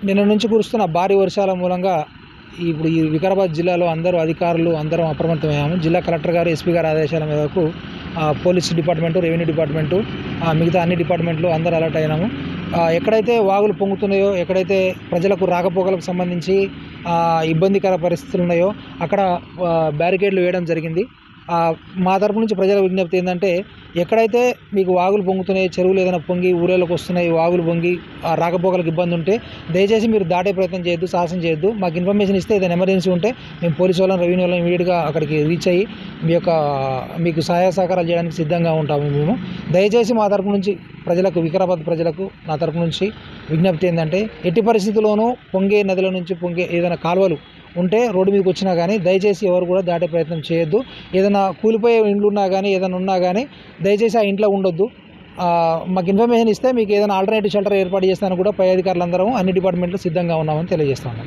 నిన్న నుంచి కురుస్తున్న భారీ వర్షాల మూలంగా ఇప్పుడు ఈ వికారాబాద్ జిల్లాలో అందరం అప్రమత్తమయ్యాము. జిల్లా కలెక్టర్ గారు, ఎస్పీ గారి ఆదేశాల మేరకు పోలీస్ డిపార్ట్మెంటు, రెవెన్యూ డిపార్ట్మెంటు, మిగతా అన్ని డిపార్ట్మెంట్లు అందరూ అలర్ట్ అయినాము. ఎక్కడైతే వాగులు పొంగుతున్నాయో, ఎక్కడైతే ప్రజలకు రాకపోకలకు సంబంధించి ఇబ్బందికర పరిస్థితులు ఉన్నాయో అక్కడ బ్యారికేడ్లు వేయడం జరిగింది. మా తరపు నుంచి ప్రజల విజ్ఞప్తి ఏంటంటే, ఎక్కడైతే మీకు వాగులు పొంగుతున్నాయి, చెరువులు ఏదైనా పొంగి ఊరేళ్ళకి వస్తున్నాయి, వాగులు పొంగి రాకపోకలకు ఇబ్బంది ఉంటే దయచేసి మీరు దాటే ప్రయత్నం చేయొద్దు, సాహసం చేయొద్దు. మాకు ఇన్ఫర్మేషన్ ఇస్తే ఏదైనా ఎమర్జెన్సీ ఉంటే మేము పోలీసు వాళ్ళని, రెవెన్యూ వాళ్ళని ఇమీడియట్గా అక్కడికి రీచ్ అయ్యి మీకు సహాయ సహకారాలు చేయడానికి సిద్ధంగా ఉంటాము మేము. దయచేసి మా తరపు నుంచి వికారాబాద్ ప్రజలకు నా తరపు నుంచి విజ్ఞప్తి ఏంటంటే, ఎట్టి పరిస్థితుల్లోనూ పొంగే నదుల నుంచి పొంగే ఏదైనా కాలువలు ఉంటే రోడ్డు మీదకి వచ్చినా కానీ దయచేసి ఎవరు కూడా దాటే ప్రయత్నం చేయొద్దు. ఏదైనా కూలిపోయే ఇండ్లు ఉన్నా కానీ, ఏదైనా ఉన్నా కానీ దయచేసి ఆ ఇంట్లో ఉండొద్దు. మాకు ఇన్ఫర్మేషన్ ఇస్తే మీకు ఏదైనా ఆల్టర్నేటివ్ షెల్టర్ ఏర్పాటు చేస్తాను కూడా పై అధికారులందరం అన్ని డిపార్ట్మెంట్లు సిద్ధంగా ఉన్నామని తెలియజేస్తాము.